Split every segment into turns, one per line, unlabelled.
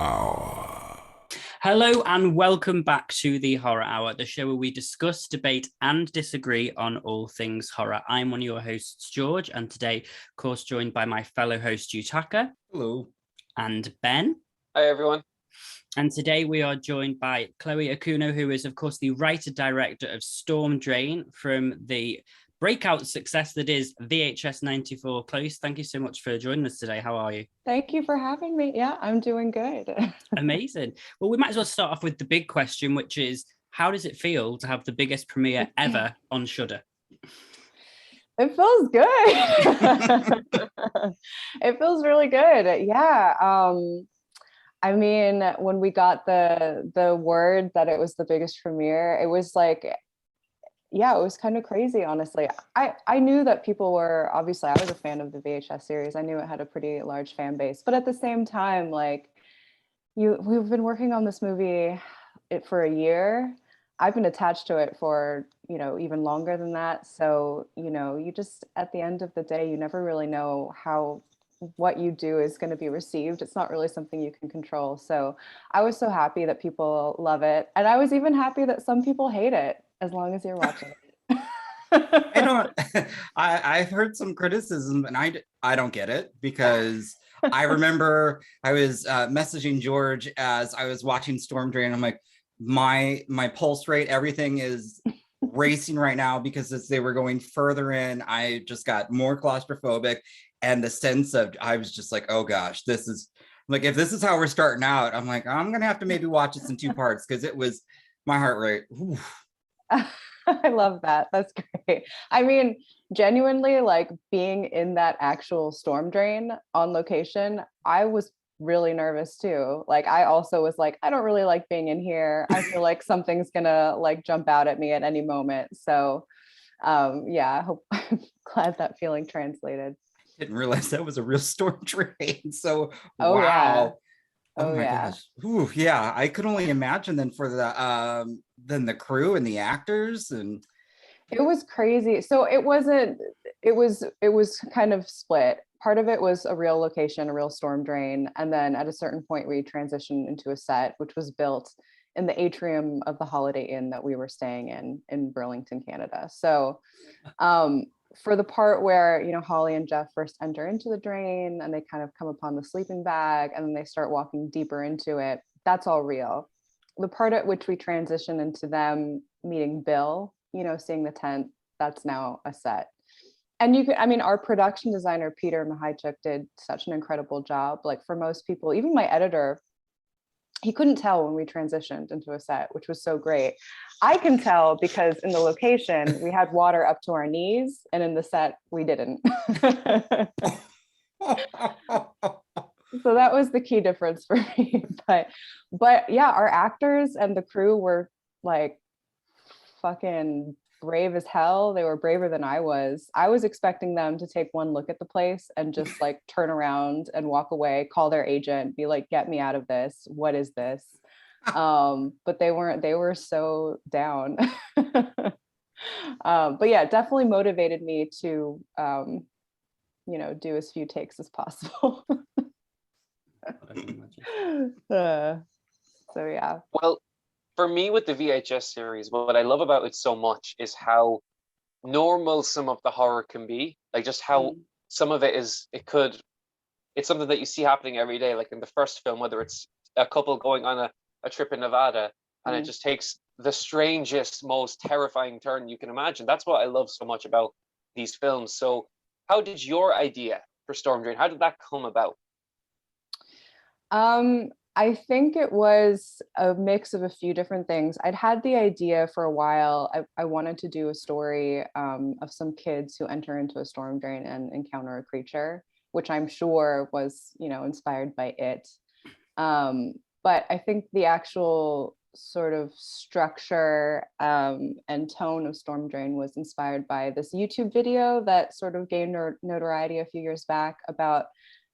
Hour.
Hello and welcome back to the Horror Hour, the show where we discuss, debate, and disagree on all things horror. I'm one of your hosts, George, and today, of course, joined by my fellow host, Yutaka.
Hello.
And Ben.
Hi, everyone.
And today we are joined by Chloe Okuno, who is, of course, the writer-director of Storm Drain from the breakout success that is VHS94. Chloe, thank you so much for joining us today. How are you?
Thank you for having me. Yeah, I'm doing good.
Amazing. Well, we might as well start off with the big question, which is, how does it feel to have the biggest premiere ever on Shudder?
It feels good. It feels really good. Yeah. I mean, when we got the word that it was the biggest premiere, it was like, yeah, it was kind of crazy, honestly. I knew that people were, obviously, I was a fan of the VHS series. I knew it had a pretty large fan base. But at the same time, like, we've been working on this movie for a year. I've been attached to it for, even longer than that. So, you just, at the end of the day, you never really know how what you do is going to be received. It's not really something you can control. So I was so happy that people love it. And I was even happy that some people hate it, as long as you're watching it.
I've heard some criticism and I don't get it, because I remember I was messaging George as I was watching Storm Drain. I'm like, my pulse rate, everything is racing right now, because as they were going further in, I just got more claustrophobic. And the sense of, I was just like, oh gosh, this is like, if this is how we're starting out, I'm like, I'm gonna have to maybe watch this in two parts, because it was my heart rate.
I love that. That's great. I mean, genuinely, like, being in that actual storm drain on location, I was really nervous too. Like, I also was like, I don't really like being in here. I feel like something's gonna like jump out at me at any moment. So yeah, I'm glad that feeling translated.
Didn't realize that was a real storm drain. So
Oh,
wow.
yeah.
Oh my gosh. Ooh, yeah. I could only imagine then for the crew and the actors. And
it was crazy. So it was kind of split. Part of it was a real location, a real storm drain. And then at a certain point we transitioned into a set, which was built in the atrium of the Holiday Inn that we were staying in Burlington, Canada. So for the part where, Holly and Jeff first enter into the drain and they kind of come upon the sleeping bag and then they start walking deeper into it, that's all real. The part at which we transition into them meeting Bill, seeing the tent, that's now a set. And our production designer, Peter Mahaichuk, did such an incredible job. Like, for most people, even my editor, he couldn't tell when we transitioned into a set, which was so great. I can tell because in the location, we had water up to our knees, and in the set, we didn't. So that was the key difference for me. But yeah, our actors and the crew were like fucking brave as hell. They were braver than I was. I was expecting them to take one look at the place and just like turn around and walk away, call their agent, be like, get me out of this. What is this? But they weren't. They were so down. But yeah, definitely motivated me to do as few takes as possible. So yeah.
Well, for me with the VHS series, what I love about it so much is how normal some of the horror can be. Like, just how some of it is, it's something that you see happening every day. Like in the first film, whether it's a couple going on a trip in Nevada, and it just takes the strangest, most terrifying turn you can imagine. That's what I love so much about these films. So how did your idea for Storm Drain, how did that come about?
I think it was a mix of a few different things. I'd had the idea for a while. I wanted to do a story of some kids who enter into a storm drain and encounter a creature, which I'm sure was, inspired by it. But I think the actual sort of structure and tone of Storm Drain was inspired by this YouTube video that sort of gained notoriety a few years back about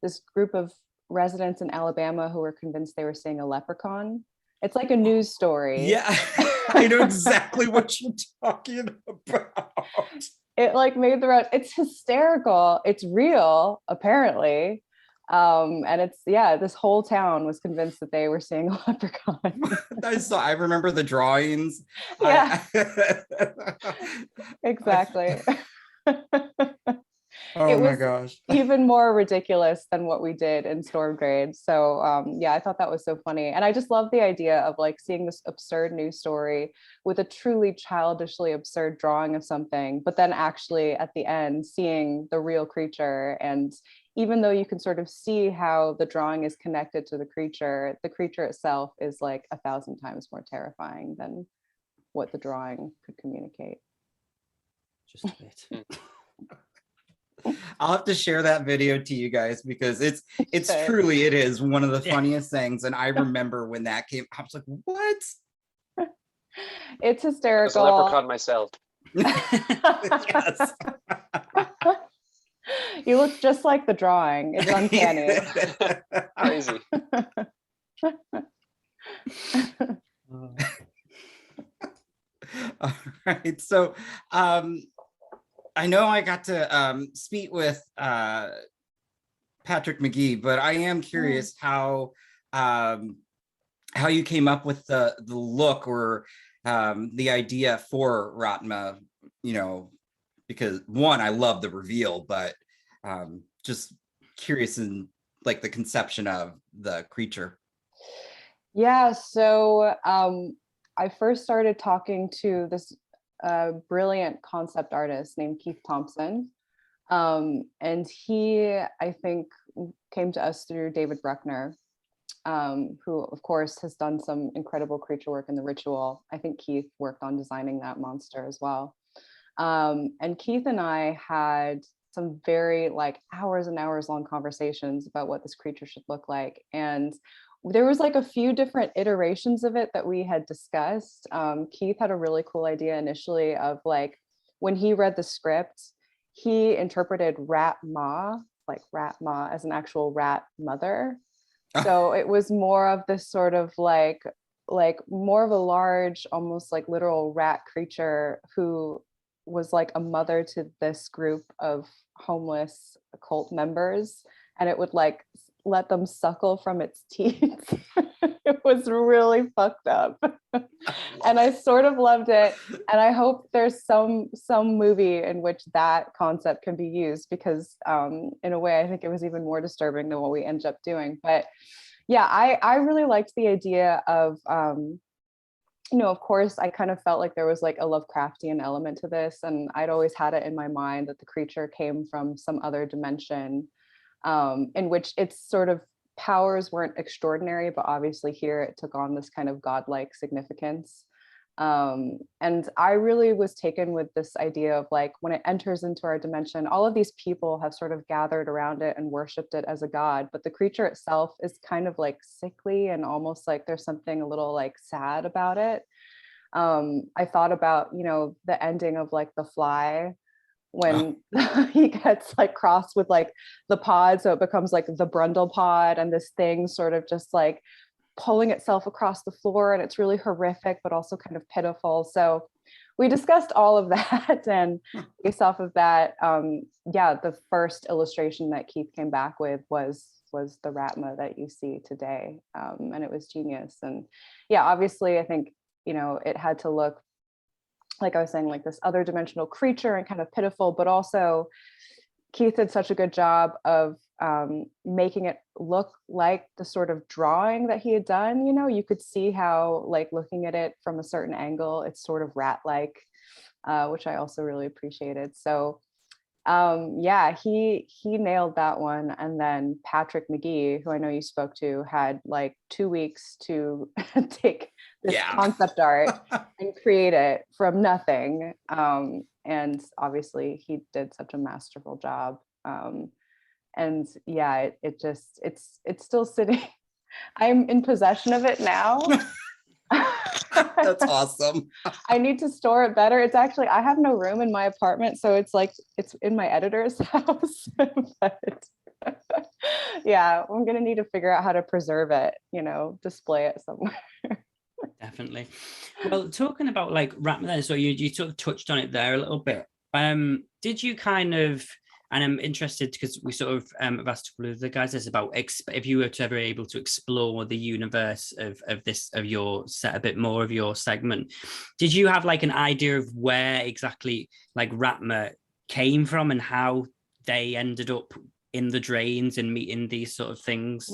this group of residents in Alabama who were convinced they were seeing a leprechaun. It's like a news story.
Yeah, I know exactly what you're talking about.
It like made the round. It's hysterical. It's real, apparently. And it's, yeah, this whole town was convinced that they were seeing a leprechaun.
I remember the drawings.
Yeah. Exactly.
Oh
It
my
was
gosh.
even more ridiculous than what we did in Storm Grade. So yeah, I thought that was so funny. And I just love the idea of like seeing this absurd news story with a truly childishly absurd drawing of something, but then actually at the end seeing the real creature. And even though you can sort of see how the drawing is connected to the creature itself is like 1,000 times more terrifying than what the drawing could communicate.
Just a bit.
I'll have to share that video to you guys because it's
Okay.
truly, it is one of the
Yeah.
funniest things. And I remember when that came, I was like, what?
It's
As a
hysterical.
leprechaun myself.
Yes.
You look just like the drawing. It's uncanny.
Crazy.
All right. So I know I got to speak with Patrick McGee, but I am curious how you came up with the look or the idea for Raatma, you know, because one, I love the reveal, but just curious in like the conception of the creature.
Yeah, so I first started talking to this brilliant concept artist named Keith Thompson. And he, I think, came to us through David Bruckner, who, of course, has done some incredible creature work in The Ritual. I think Keith worked on designing that monster as well. And Keith and I had some very like hours and hours long conversations about what this creature should look like. And there was like a few different iterations of it that we had discussed. Keith had a really cool idea initially of like, when he read the script, he interpreted Raatma, like Raatma, as an actual rat mother. So it was more of this sort of like more of a large, almost like literal rat creature who was like a mother to this group of homeless cult members, and it would like let them suckle from its teeth. It was really fucked up. And I sort of loved it. And I hope there's some movie in which that concept can be used, because in a way, I think it was even more disturbing than what we ended up doing. But yeah, I really liked the idea of, you know, of course, I kind of felt like there was like a Lovecraftian element to this. And I'd always had it in my mind that the creature came from some other dimension, in which its sort of powers weren't extraordinary, but obviously here it took on this kind of godlike significance. And I really was taken with this idea of like, when it enters into our dimension, all of these people have sort of gathered around it and worshipped it as a god, but the creature itself is kind of like sickly and almost like there's something a little like sad about it. I thought about, you know, the ending of like The Fly, when he gets like crossed with like the pod, so it becomes like the Brundle pod, and this thing sort of just like pulling itself across the floor, and it's really horrific but also kind of pitiful. So we discussed all of that, and based off of that, yeah, the first illustration that Keith came back with was the Raatma that you see today, and it was genius. And yeah, obviously I think, you know, it had to look, like I was saying, like this other dimensional creature and kind of pitiful, but also Keith did such a good job of making it look like the sort of drawing that he had done. You know, you could see how, like, looking at it from a certain angle, it's sort of rat-like, which I also really appreciated. So yeah, he nailed that one. And then Patrick McGee, who I know you spoke to, had like 2 weeks to take this concept art and create it from nothing. And obviously he did such a masterful job. And yeah, it's still sitting. I'm in possession of it now.
That's awesome.
I need to store it better. It's actually, I have no room in my apartment, so it's like it's in my editor's house. But yeah, I'm gonna need to figure out how to preserve it, you know, display it somewhere.
Definitely. Well, talking about like Raatma then, so you sort of touched on it there a little bit. Did you kind of And I'm interested because we sort of have asked a couple of the guys this about if you were to ever able to explore the universe of your set a bit more of your segment, did you have like an idea of where exactly like Raatma came from and how they ended up in the drains and meeting these sort of things?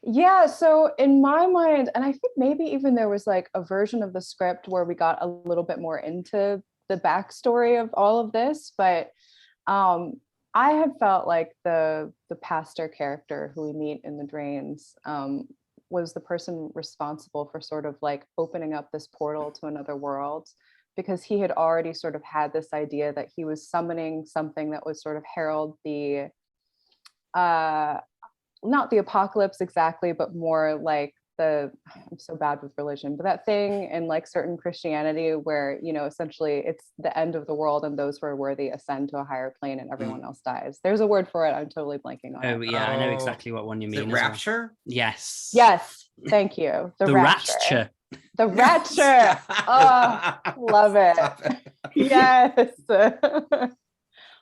Yeah, so in my mind, and I think maybe even there was like a version of the script where we got a little bit more into the backstory of all of this, but I had felt like the pastor character who we meet in the drains was the person responsible for sort of like opening up this portal to another world, because he had already sort of had this idea that he was summoning something that would sort of herald the not the apocalypse exactly, but more like I'm so bad with religion, but that thing in like certain Christianity where, you know, essentially it's the end of the world and those who are worthy ascend to a higher plane and everyone else dies. There's a word for it. I'm totally blanking on it.
Oh yeah, I know exactly what one you mean.
Is it rapture?
Well. Yes.
Yes. Thank you. The rapture. The rapture.
Yes.
Oh, love it. Yes.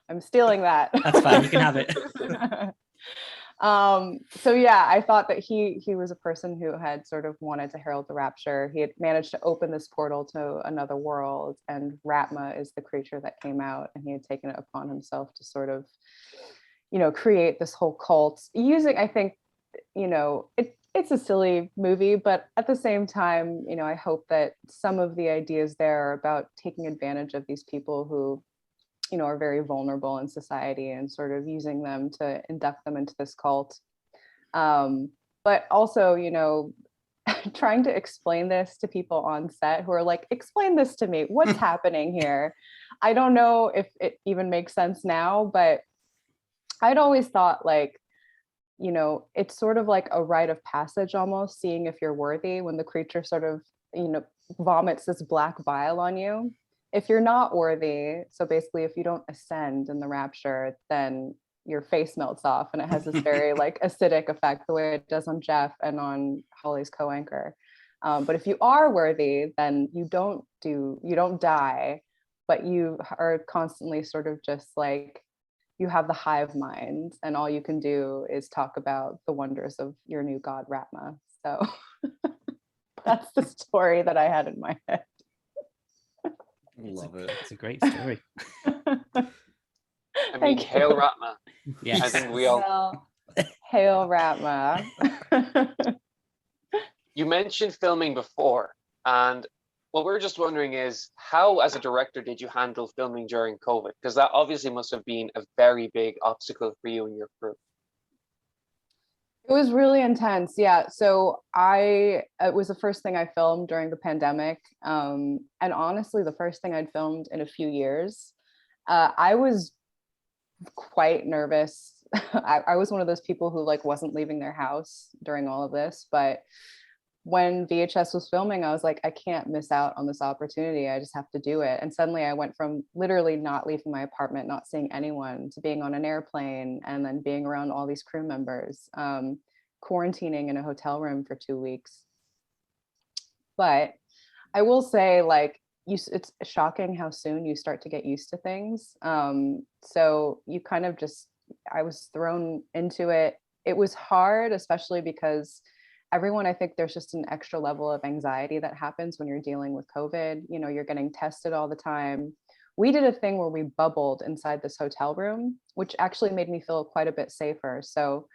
I'm stealing that.
That's fine. You can have it.
So yeah, I thought that he was a person who had sort of wanted to herald the rapture. He had managed to open this portal to another world, and Raatma is the creature that came out, and he had taken it upon himself to sort of, you know, create this whole cult using, I think, you know, it's a silly movie, but at the same time, you know, I hope that some of the ideas there are about taking advantage of these people who, you know, are very vulnerable in society and sort of using them to induct them into this cult. But also, you know, trying to explain this to people on set who are like, explain this to me, what's happening here? I don't know if it even makes sense now, but I'd always thought like, you know, it's sort of like a rite of passage almost, seeing if you're worthy when the creature sort of, you know, vomits this black bile on you. If you're not worthy, so basically if you don't ascend in the rapture, then your face melts off and it has this very like acidic effect, the way it does on Jeff and on Holly's co-anchor. But if you are worthy, then you don't die, but you are constantly sort of just like, you have the hive mind and all you can do is talk about the wonders of your new god Raatma. So that's the story that I had in my head.
Love it.
It's a great story.
I mean, hail Raatma.
Yes.
I think we all.
Well, hail Raatma.
You mentioned filming before, and what we're just wondering is how, as a director, did you handle filming during COVID? Because that obviously must have been a very big obstacle for you and your crew.
It was really intense. Yeah. So it was the first thing I filmed during the pandemic. And honestly, the first thing I'd filmed in a few years. I was quite nervous. I was one of those people who like wasn't leaving their house during all of this, but when VHS was filming, I was like, I can't miss out on this opportunity. I just have to do it. And suddenly I went from literally not leaving my apartment, not seeing anyone, to being on an airplane and then being around all these crew members, quarantining in a hotel room for 2 weeks. But I will say, like, it's shocking how soon you start to get used to things. So you kind of I was thrown into it. It was hard, especially because everyone, I think there's just an extra level of anxiety that happens when you're dealing with COVID. You know, you're getting tested all the time. We did a thing where we bubbled inside this hotel room, which actually made me feel quite a bit safer. So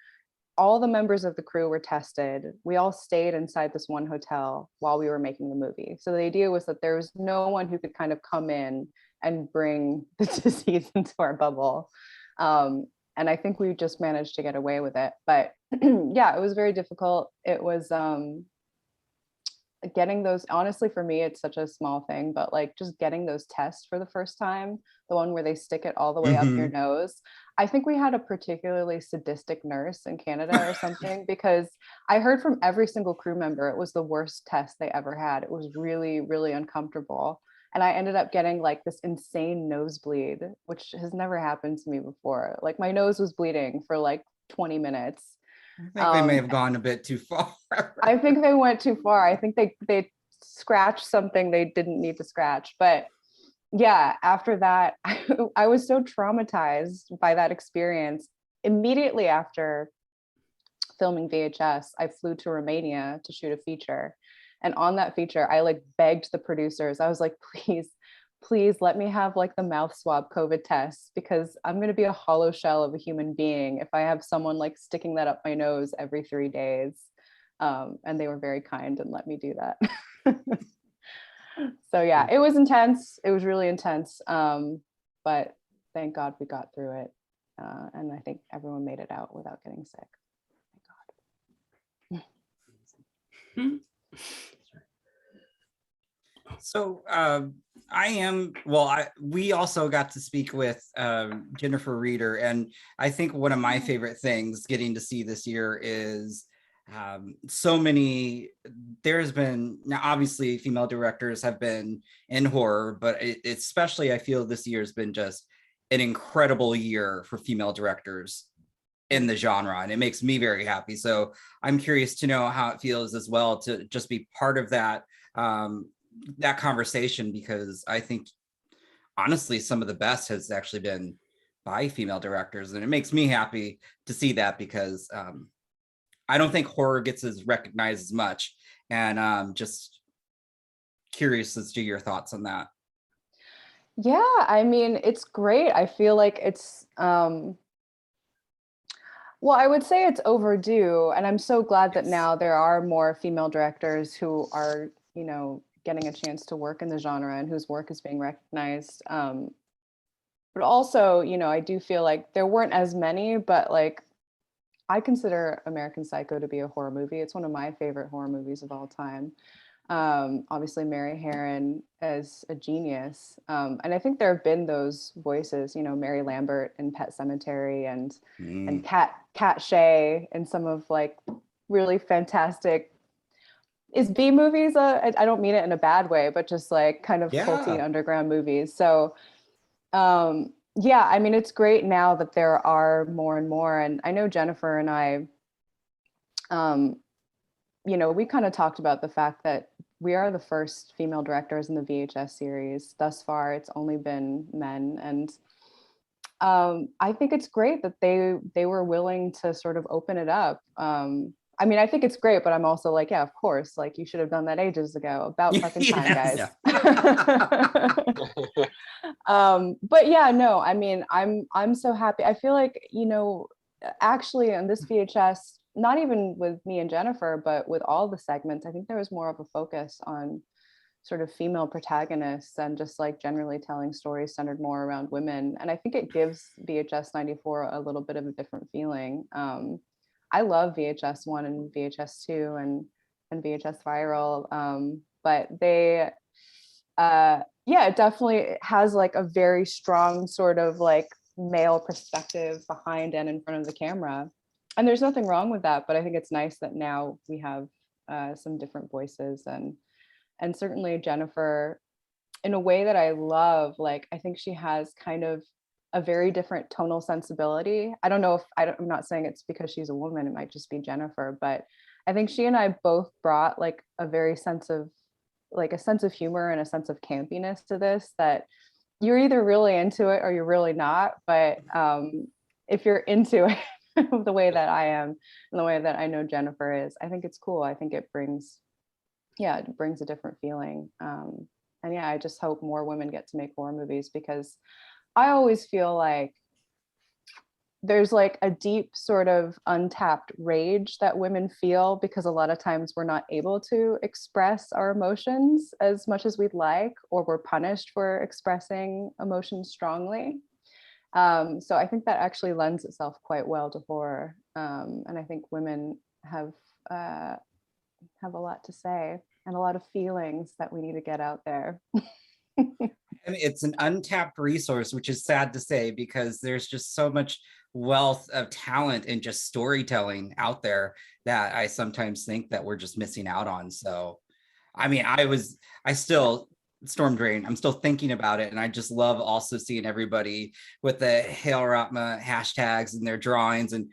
all the members of the crew were tested. We all stayed inside this one hotel while we were making the movie. So the idea was that there was no one who could kind of come in and bring the disease into our bubble. And I think we just managed to get away with it. But yeah, it was very difficult. It was getting those, honestly, for me, it's such a small thing, but like just getting those tests for the first time, the one where they stick it all the way up your nose. I think we had a particularly sadistic nurse in Canada or something, because I heard from every single crew member, it was the worst test they ever had. It was really, really uncomfortable. And I ended up getting like this insane nosebleed, which has never happened to me before. Like my nose was bleeding for like 20 minutes.
I think they may have gone a bit too far.
I think they went too far. I think they scratched something they didn't need to scratch. But yeah, after that, I was so traumatized by that experience. Immediately after filming VHS, I flew to Romania to shoot a feature. And on that feature, I like begged the producers. I was like, please let me have like the mouth swab COVID test, because I'm going to be a hollow shell of a human being if I have someone like sticking that up my nose every 3 days. And they were very kind and let me do that. So yeah, it was intense. It was really intense. But thank God we got through it. And I think everyone made it out without getting sick. Thank God.
So we also got to speak with Jennifer Reeder, and I think one of my favorite things getting to see this year is there's been, now obviously female directors have been in horror, but especially I feel this year has been just an incredible year for female directors in the genre, and it makes me very happy. So I'm curious to know how it feels as well to just be part of that that conversation, because I think honestly some of the best has actually been by female directors, and it makes me happy to see that, because I don't think horror gets as recognized as much, and just curious as to your thoughts on that.
Yeah, I mean, it's great. I feel like it's well, I would say it's overdue, and I'm so glad that now there are more female directors who are, you know, getting a chance to work in the genre and whose work is being recognized. But also, you know, I do feel like there weren't as many, but like I consider American Psycho to be a horror movie. It's one of my favorite horror movies of all time. Obviously, Mary Harron as a genius. And I think there have been those voices, you know, Mary Lambert in Pet Sematary, and Kat Shea in some of like really fantastic, is B movies. I don't mean it in a bad way, but just like kind of culty underground movies. So yeah, I mean, it's great now that there are more and more. And I know Jennifer and I, you know, we kind of talked about the fact that we are the first female directors in the VHS series. Thus far, it's only been men. And I think it's great that they were willing to sort of open it up. I mean, I think it's great, but I'm also like, yeah, of course, like you should have done that ages ago. About fucking time, guys. But yeah, no, I mean, I'm so happy. I feel like, you know, actually on this VHS, not even with me and Jennifer, but with all the segments, I think there was more of a focus on sort of female protagonists and just like generally telling stories centered more around women. And I think it gives VHS 94 a little bit of a different feeling. I love VHS 1 and VHS 2 and VHS Viral, but they yeah, it definitely has like a very strong sort of like male perspective behind and in front of the camera. And there's nothing wrong with that, but I think it's nice that now we have some different voices, and certainly Jennifer, in a way that I love. Like, I think she has kind of a very different tonal sensibility. I don't know if I'm not saying it's because she's a woman, it might just be Jennifer, but I think she and I both brought like a sense of humor and a sense of campiness to this, that you're either really into it or you're really not. But if you're into it the way that I am and the way that I know Jennifer is, I think it's cool. I think it brings a different feeling. And yeah, I just hope more women get to make horror movies, because I always feel like there's like a deep sort of untapped rage that women feel, because a lot of times we're not able to express our emotions as much as we'd like, or we're punished for expressing emotions strongly. So I think that actually lends itself quite well to horror. And I think women have a lot to say and a lot of feelings that we need to get out there.
And it's an untapped resource, which is sad to say, because there's just so much wealth of talent and just storytelling out there that I sometimes think that we're just missing out on. So, I mean, I still Storm Drain, I'm still thinking about it, and I just love also seeing everybody with the Hail Raatma hashtags and their drawings, and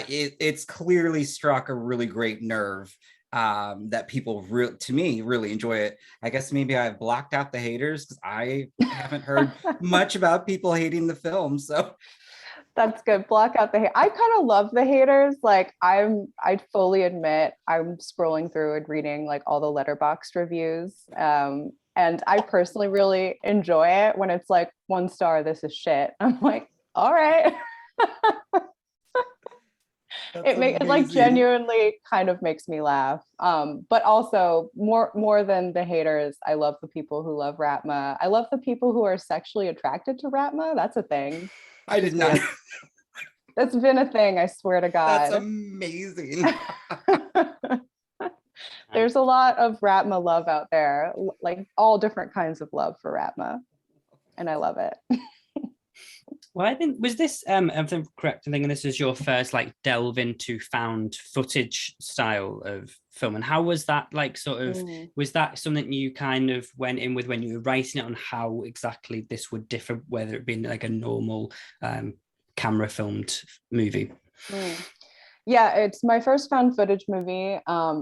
it's clearly struck a really great nerve that people to me really enjoy it. I guess maybe I've blocked out the haters because I haven't heard much about people hating the film. So
that's good. Block out the hate. I kind of love the haters. Like I fully admit I'm scrolling through and reading like all the Letterboxd reviews. And I personally really enjoy it when it's like 1 star, this is shit. I'm like, all right. It like genuinely kind of makes me laugh. But also more than the haters, I love the people who love Raatma. I love the people who are sexually attracted to Raatma. That's a thing.
I did not.
That's been a thing, I swear to God.
That's amazing.
There's a lot of Raatma love out there, like all different kinds of love for Raatma. And I love it.
Well, I think, was this, if I'm correct, I think this is your first like delve into found footage style of film. And how was that like sort of, was that something you kind of went in with when you were writing it on how exactly this would differ, whether it being like a normal camera filmed movie?
Yeah, it's my first found footage movie,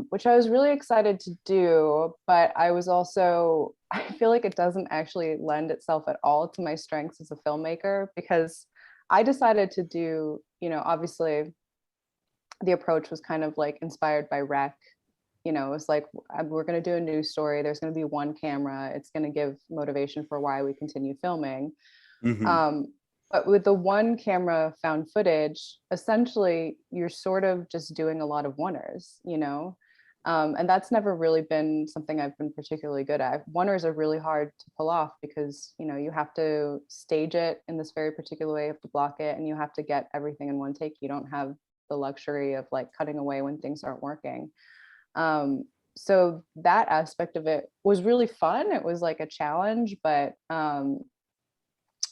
which I was really excited to do, but I was also, I feel like it doesn't actually lend itself at all to my strengths as a filmmaker, because I decided to do, you know, obviously the approach was kind of like inspired by Rec. You know, it was like, we're going to do a news story. There's going to be one camera. It's going to give motivation for why we continue filming. But with the one camera found footage, essentially, you're sort of just doing a lot of oneers, you know? And that's never really been something I've been particularly good at. Oneers are really hard to pull off because, you know, you have to stage it in this very particular way, you have to block it, and you have to get everything in one take. You don't have the luxury of like cutting away when things aren't working. So that aspect of it was really fun. It was like a challenge, but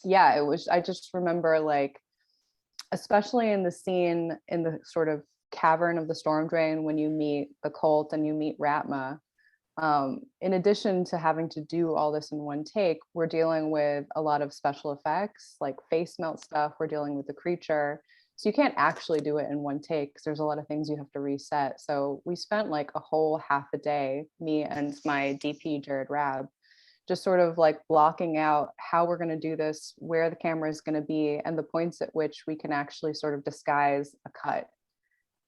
yeah, it was, I just remember like, especially in the scene in the sort of cavern of the storm drain, when you meet the cult and you meet Raatma, in addition to having to do all this in one take, we're dealing with a lot of special effects, like face melt stuff. We're dealing with the creature. So you can't actually do it in one take because there's a lot of things you have to reset. So we spent like a whole half a day, me and my DP, Jared Rabb, just sort of like blocking out how we're going to do this, where the camera is going to be, and the points at which we can actually sort of disguise a cut.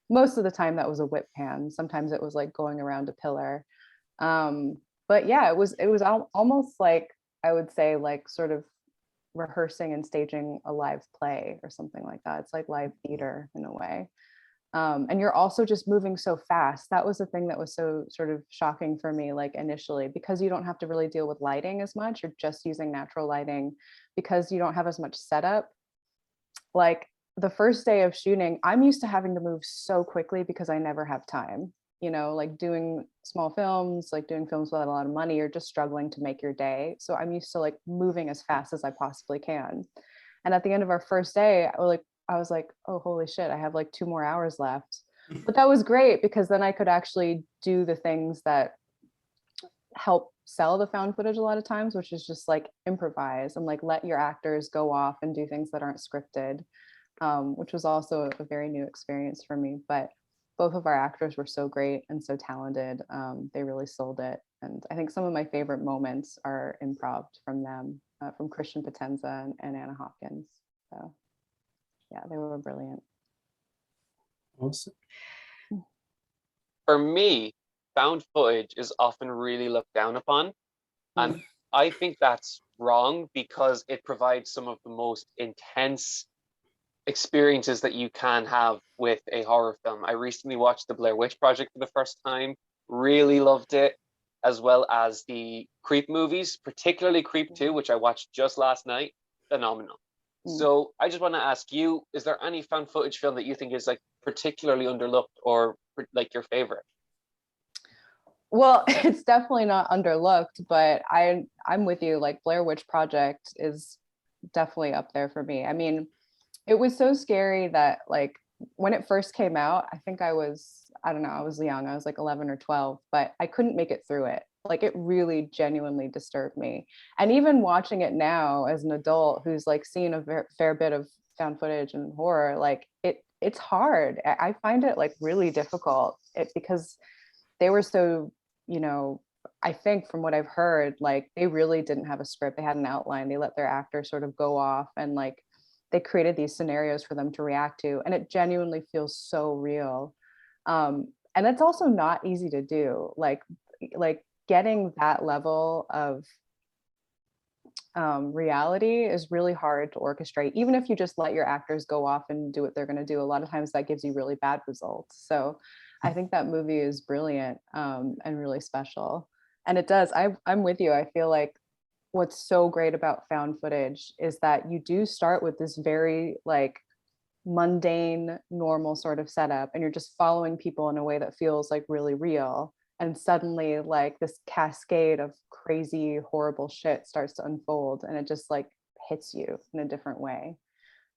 Most of the time that was a whip pan. Sometimes it was like going around a pillar. But yeah, it was almost like, I would say, like sort of rehearsing and staging a live play or something like that. It's like live theater in a way. And you're also just moving so fast. That was the thing that was so sort of shocking for me, like initially, because you don't have to really deal with lighting as much. You're just using natural lighting because you don't have as much setup. Like the first day of shooting, I'm used to having to move so quickly because I never have time. You know, like doing small films, like doing films without a lot of money, you're just struggling to make your day. So I'm used to like moving as fast as I possibly can. And at the end of our first day, I was like, oh, holy shit, I have like 2 more hours left. But that was great because then I could actually do the things that help sell the found footage a lot of times, which is just like improvise and like let your actors go off and do things that aren't scripted, which was also a very new experience for me. But both of our actors were so great and so talented. They really sold it. And I think some of my favorite moments are improv from them, from Christian Potenza and Anna Hopkins. So yeah, they were brilliant.
Awesome.
For me, found footage is often really looked down upon. And I think that's wrong because it provides some of the most intense experiences that you can have with a horror film. I recently watched The Blair Witch Project for the first time, really loved it, as well as the Creep movies, particularly Creep 2, which I watched just last night. Phenomenal. So I just want to ask you, is there any found footage film that you think is like particularly underlooked or like your favorite?
Well, it's definitely not underlooked, but I'm with you. Like Blair Witch Project is definitely up there for me. I mean, it was so scary that like when it first came out, I think I was young. I was like 11 or 12, but I couldn't make it through it. Like it really genuinely disturbed me. And even watching it now as an adult who's like seen a fair bit of found footage and horror, like it's hard. I find it like really difficult because they were so, you know, I think from what I've heard, like they really didn't have a script. They had an outline. They let their actors sort of go off, and like they created these scenarios for them to react to, and it genuinely feels so real. And it's also not easy to do. Like getting that level of reality is really hard to orchestrate. Even if you just let your actors go off and do what they're going to do, a lot of times that gives you really bad results. So I think that movie is brilliant, and really special. And it does. I'm with you. I feel like what's so great about found footage is that you do start with this very like mundane, normal sort of setup, and you're just following people in a way that feels like really real. And suddenly, like this cascade of crazy, horrible shit starts to unfold, and it just like hits you in a different way.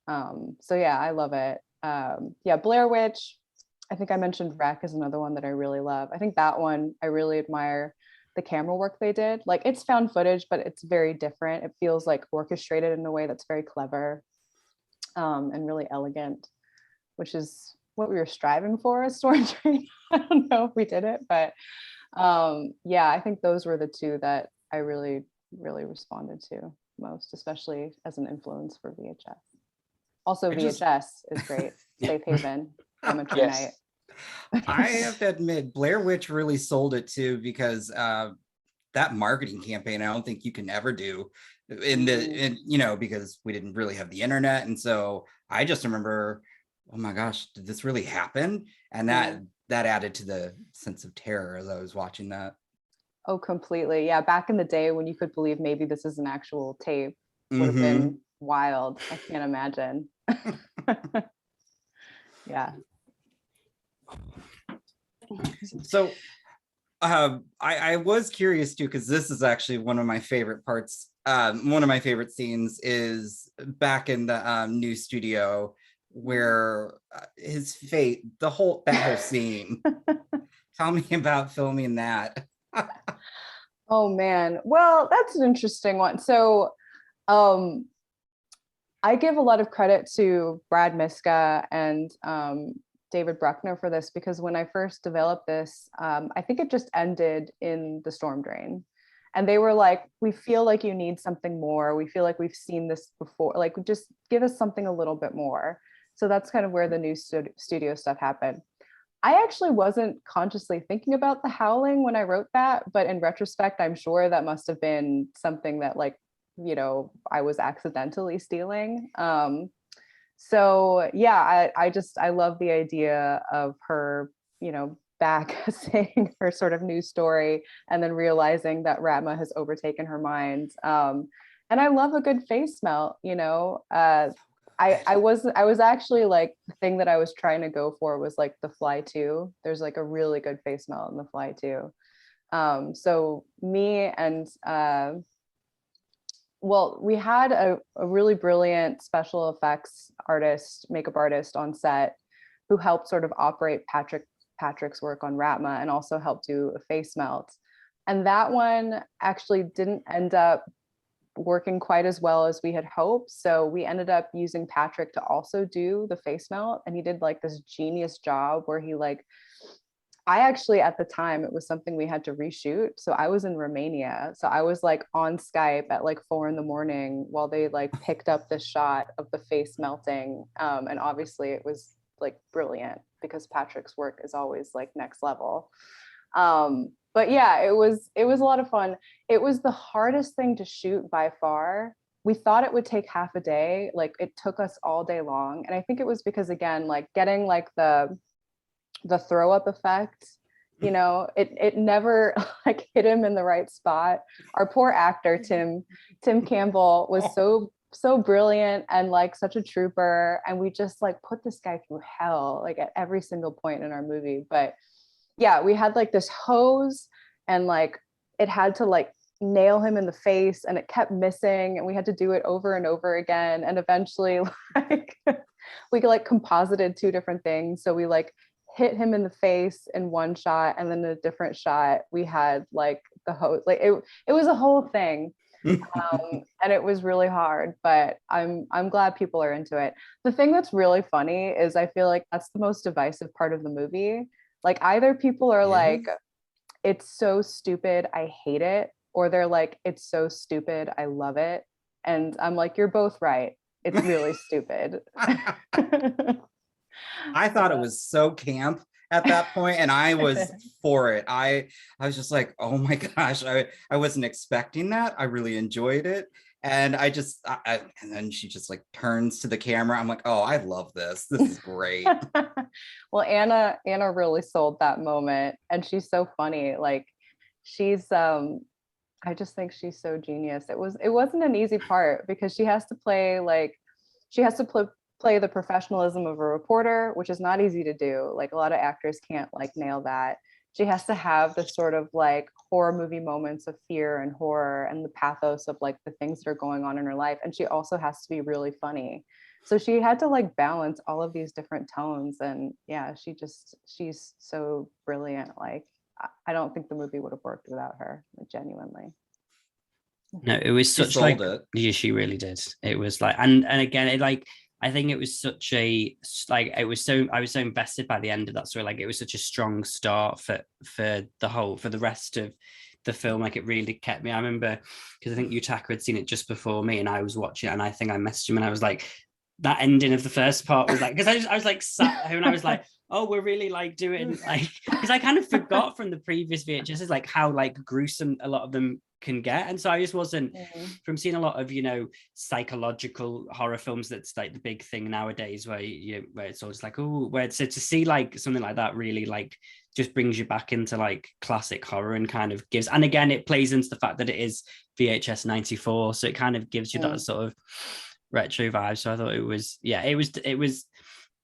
So yeah, I love it. Yeah, Blair Witch. I think I mentioned Wreck is another one that I really love. I think that one I really admire the camera work they did. Like it's found footage, but it's very different. It feels like orchestrated in a way that's very clever, and really elegant, which is what we were striving for as Storm Train. I don't know if we did it, but yeah, I think those were the two that I really, really responded to most, especially as an influence for VHS. Also, VHS is great. Safe haven, amateur
Yes.
night.
I have to admit, Blair Witch really sold it too, because that marketing campaign, I don't think you can ever do you know, because we didn't really have the internet. And so I just remember, oh my gosh, did this really happen? And that added to the sense of terror as I was watching that.
Oh, completely. Yeah, back in the day when you could believe maybe this is an actual tape would have been wild. I can't imagine. Yeah.
So I was curious too, because this is actually one of my favorite parts. One of my favorite scenes is back in the new studio, where his fate, that whole scene. Tell me about filming that.
Oh man. Well, that's an interesting one. So I give a lot of credit to Brad Miska and David Bruckner for this, because when I first developed this, I think it just ended in the storm drain. And they were like, we feel like you need something more. We feel like we've seen this before. Like, just give us something a little bit more. So that's kind of where the new studio stuff happened. I actually wasn't consciously thinking about the howling when I wrote that, but in retrospect, I'm sure that must have been something that, like, you know, I was accidentally stealing. So yeah, I love the idea of her, you know, back saying her sort of new story, and then realizing that Raatma has overtaken her mind. And I love a good face melt, you know. I was actually like, the thing that I was trying to go for was like The Fly 2. There's like a really good face melt in The Fly 2. So me and well, we had a really brilliant special effects artist, makeup artist on set, who helped sort of operate Patrick's work on Raatma, and also helped do a face melt. And that one actually didn't end up working quite as well as we had hoped. So we ended up using Patrick to also do the face melt. And he did like this genius job where he like, I actually, at the time, it was something we had to reshoot. So I was in Romania. So I was like on Skype at like 4 a.m. while they like picked up this shot of the face melting. And obviously it was like brilliant, because Patrick's work is always like next level. But yeah, it was a lot of fun. It was the hardest thing to shoot by far. We thought it would take half a day. Like it took us all day long. And I think it was because, again, like getting like the throw up effect, you know, it never like hit him in the right spot. Our poor actor, Tim Campbell, was so brilliant and like such a trooper. And we just like put this guy through hell, like at every single point in our movie. But yeah, we had like this hose, and like it had to like nail him in the face, and it kept missing, and we had to do it over and over again. And eventually like we like composited 2 different things. So we like hit him in the face in one shot, and then in a different shot we had like the hose. Like it was a whole thing. And it was really hard, but I'm glad people are into it. The thing that's really funny is I feel like that's the most divisive part of the movie. Like either people are like, it's so stupid, I hate it, or they're like, it's so stupid, I love it. And I'm like, you're both right. It's really stupid.
I thought it was so camp at that point, and I was for it. I was just like, oh my gosh, I wasn't expecting that. I really enjoyed it. And and then she just like turns to the camera. I'm like, oh, I love this. This is great.
Well, Anna really sold that moment, and she's so funny. Like, she's I just think she's so genius. It wasn't an easy part because she has to play play the professionalism of a reporter, which is not easy to do. Like, a lot of actors can't like nail that. She has to have the sort of like horror movie moments of fear and horror and the pathos of like the things that are going on in her life. And she also has to be really funny. So she had to like balance all of these different tones. And yeah, she's so brilliant. Like, I don't think the movie would have worked without her, like, genuinely.
No, it was
She
such
sold
like,
it.
yeah, she really did. It was like, and again, it like, I think it was such a like, it was so, I was so invested by the end of that story. Like, it was such a strong start for the rest of the film. Like, it really kept me. I remember because I think Yutaka had seen it just before me, and I was watching it, and I think I messaged him, and I was like, that ending of the first part was like, because I was like sat here and I was like, oh, we're really like doing like, because I kind of forgot from the previous VHSs like how like gruesome a lot of them can get. And so I just wasn't from seeing a lot of, you know, psychological horror films. That's like the big thing nowadays, where where it's always like, oh, where so to see like something like that really like just brings you back into like classic horror and kind of gives, and again, it plays into the fact that it is VHS 94, so it kind of gives you that sort of retro vibe. So I thought it was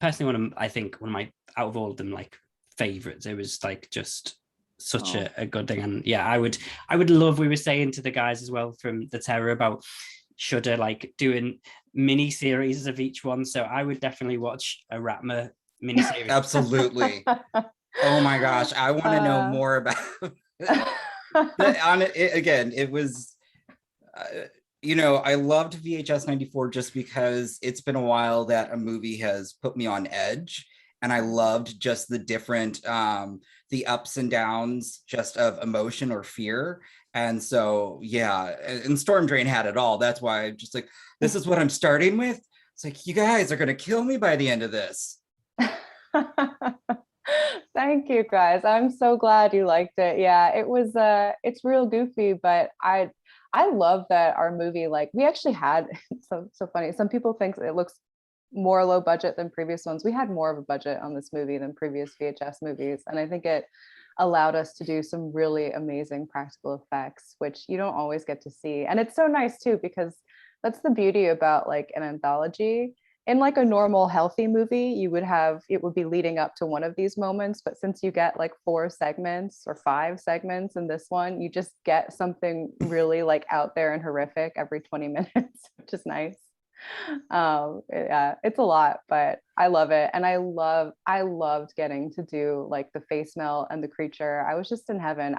personally one of my, out of all of them, like favorites. It was like just such a good thing. And yeah, I would love, we were saying to the guys as well from the Terror about Shudder like doing mini series of each one, so I would definitely watch a Raatma mini series.
Absolutely. Oh my gosh, I want to know more about on it. Again, it was you know, I loved VHS 94 just because it's been a while that a movie has put me on edge, and I loved just the different the ups and downs just of emotion or fear. And so yeah, and Storm Drain had it all. That's why I'm just like, this is what I'm starting with. It's like, you guys are gonna kill me by the end of this.
Thank you, guys. I'm so glad you liked it. Yeah, it was it's real goofy, but I love that our movie, like, we actually had so funny. Some people think it looks more low budget than previous ones. We had more of a budget on this movie than previous VHS movies, and I think it allowed us to do some really amazing practical effects, which you don't always get to see. And it's so nice too, because that's the beauty about like an anthology. In like a normal healthy movie, it would be leading up to one of these moments, but since you get like 4 segments or 5 segments in this one, you just get something really like out there and horrific every 20 minutes, which is nice. Yeah, it's a lot, but I love it. And I loved getting to do like the face melt and the creature. I was just in heaven.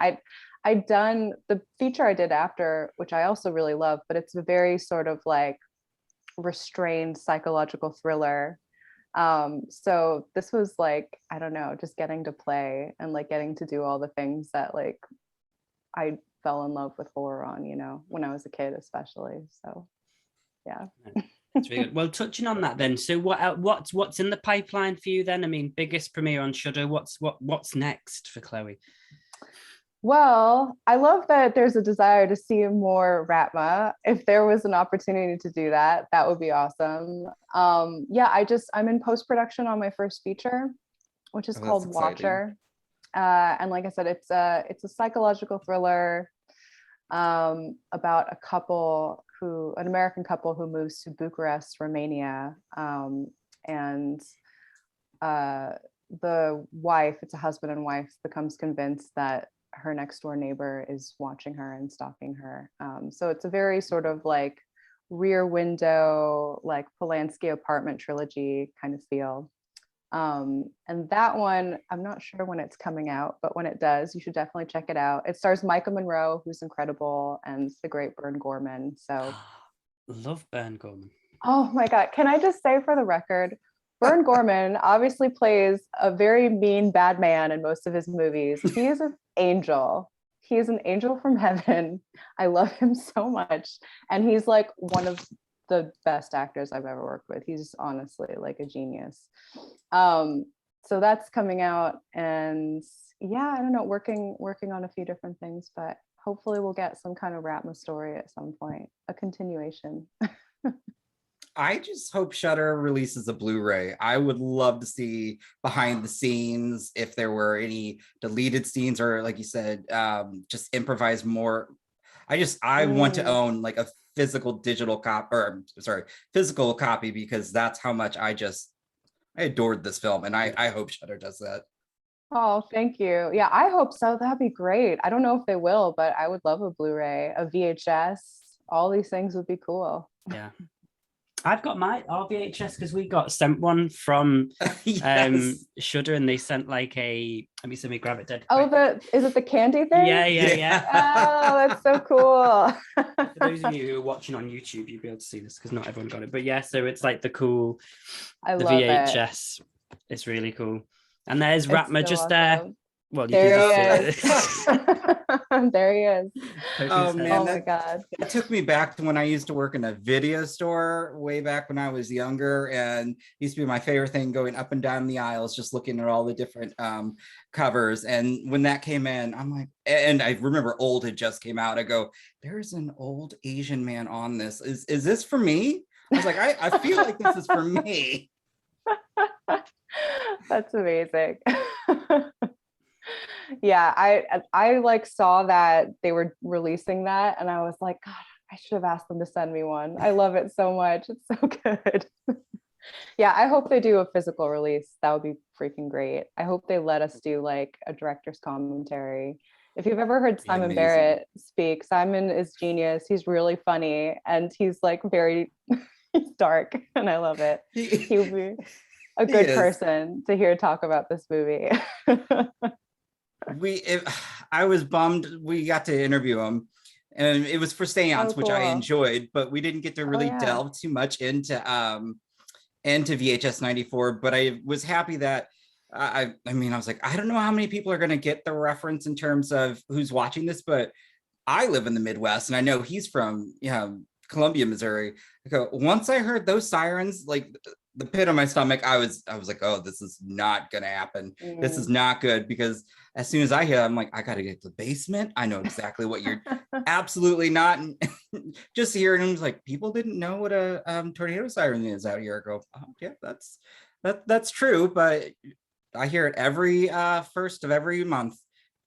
I'd done the feature I did after, which I also really love, but it's a very sort of like restrained psychological thriller. So this was like, I don't know, just getting to play and like getting to do all the things that like I fell in love with horror on, you know, when I was a kid, especially. So yeah.
That's really good. Well, touching on that then, so what's in the pipeline for you then? I mean, biggest premiere on Shudder. What's next for Chloe?
Well, I love that there's a desire to see more Raatma. If there was an opportunity to do that, that would be awesome. Yeah, I'm in post-production on my first feature, which is called Watcher. And like I said, it's a psychological thriller about an American couple who moves to Bucharest, Romania. And the wife, it's a husband and wife, becomes convinced that her next door neighbor is watching her and stalking her. So it's a very sort of like Rear Window, like Polanski apartment trilogy kind of feel. And that one, I'm not sure when it's coming out, but when it does, you should definitely check it out. It stars Micah Monroe, who's incredible, and the great Bern Gorman. So
love Bern Gorman.
Oh my God. Can I just say for the record, Bern Gorman obviously plays a very mean bad man in most of his movies. He is angel. He is an angel from heaven. I love him so much. And he's like one of the best actors I've ever worked with. He's honestly like a genius. So that's coming out, and yeah, I don't know, working on a few different things, but hopefully we'll get some kind of Raatma story at some point, a continuation.
I just hope Shudder releases a Blu-ray. I would love to see behind the scenes, if there were any deleted scenes, or like you said, just improvise more. I want to own like a physical copy, because that's how much I adored this film, and I hope Shudder does that.
Oh, thank you. Yeah, I hope so. That'd be great. I don't know if they will, but I would love a Blu-ray, a VHS. All these things would be cool.
Yeah. I've got our VHS because we got sent one from
Yes.
Shudder, and they sent like let me grab it dead
quick. Is it the candy thing?
Yeah.
Oh, that's so cool.
For those of you who are watching on YouTube, you'll be able to see this because not everyone got it. But yeah, so it's like the VHS. It's really cool. And there's Raatma just awesome. There. Well, you
there he is. There he is.
Oh man,
my God.
That took me back to when I used to work in a video store way back when I was younger, and used to be my favorite thing, going up and down the aisles, just looking at all the different covers. And when that came in, I'm like, and I remember Old had just came out. I go, there's an old Asian man on this. Is this for me? I was like, I feel like this is for me.
That's amazing. Yeah, I like saw that they were releasing that, and I was like, God, I should have asked them to send me one. I love it so much. It's so good. Yeah, I hope they do a physical release. That would be freaking great. I hope they let us do like a director's commentary. If you've ever heard Simon Barrett speak, Simon is genius. He's really funny, and he's like very he's dark, and I love it. He would be a good person to hear talk about this movie.
I was bummed we got to interview him, and it was for Seance, which I enjoyed, but we didn't get to really delve too much into VHS94. But I was happy that I was like, I don't know how many people are going to get the reference in terms of who's watching this, but I live in the Midwest, and I know he's from Columbia, Missouri. Once I heard those sirens, like the pit of my stomach, I was like, oh, this is not gonna happen. This is not good, because as soon as I hear, I'm like, I gotta get to the basement. I know exactly what you're absolutely not. And just hearing him, like, people didn't know what a tornado siren is out here. I go, oh yeah, that's true, but I hear it every first of every month.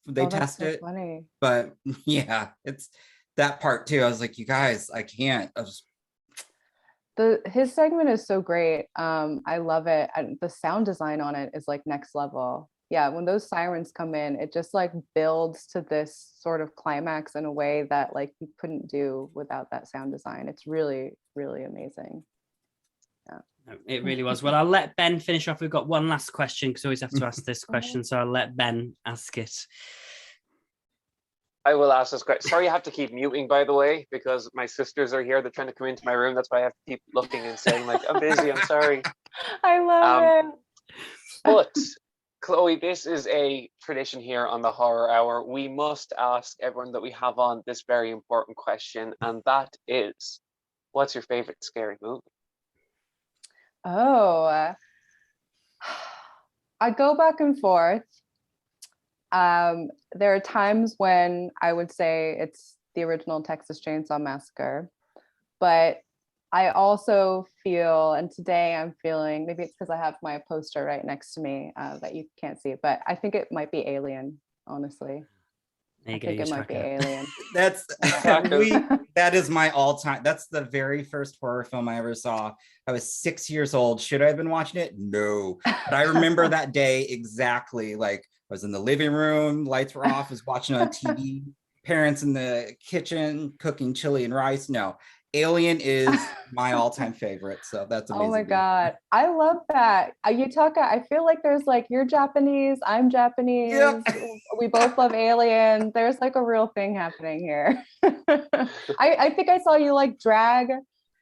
They test it.
Funny.
But yeah, it's that part too. I was like, you guys, I can't.
His segment is so great. I love it. And the sound design on it is like next level. Yeah, when those sirens come in, it just like builds to this sort of climax in a way that like you couldn't do without that sound design. It's really, really amazing. Yeah.
It really was. Well, I'll let Ben finish off. We've got one last question because I always have to ask this question. So I'll let Ben ask it.
I will ask this question. Sorry, I have to keep muting, by the way, because my sisters are here. They're trying to come into my room. That's why I have to keep looking and saying, like, I'm busy, I'm sorry.
I love it.
But, Chloe, this is a tradition here on the Horror Hour. We must ask everyone that we have on this very important question, and that is, what's your favorite scary movie?
Oh, I go back and forth. There are times when I would say it's the original Texas Chainsaw Massacre, but I also feel, and today I'm feeling, maybe it's because I have my poster right next to me that you can't see, but I think it might be Alien, honestly. I think it might be Alien.
That is my all-time. That's the very first horror film I ever saw. I was 6 years old. Should I have been watching it? No. But I remember that day exactly. Like, I was in the living room, lights were off, I was watching on TV, parents in the kitchen cooking chili and rice. No, Alien is my all-time favorite. So that's amazing.
Oh my God. I love that. Yutaka, I feel like there's like, you're Japanese, I'm Japanese. Yep. We both love Alien. There's like a real thing happening here. I think I saw you like drag.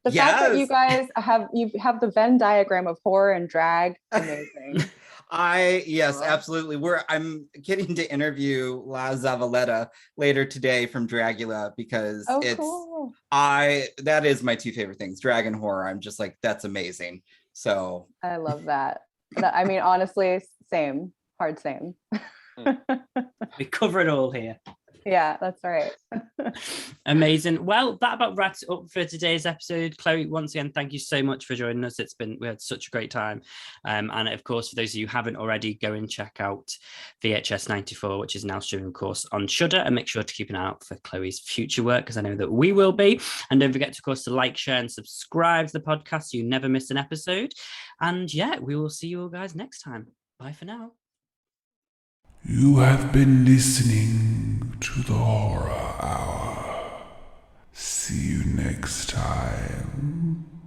The fact that you guys have the Venn diagram of horror and drag, amazing.
Yes, absolutely. I'm getting to interview La Zavaleta later today from Dragula because
Cool.
that is my two favorite things, dragon horror. I'm just like, that's amazing. So
I love that. I mean, honestly, same, hard same.
We cover it all here.
Yeah, that's right.
Amazing. Well, that about wraps it up for today's episode. Chloe, once again, thank you so much for joining us. We had such a great time. And of course, for those of you who haven't already, go and check out VHS94, which is now streaming, of course, on Shudder, and make sure to keep an eye out for Chloe's future work, because I know that we will be. And don't forget, of course, to like, share, and subscribe to the podcast so you never miss an episode. And yeah, we will see you all guys next time. Bye for now.
You have been listening to the Horror Hour. See you next time.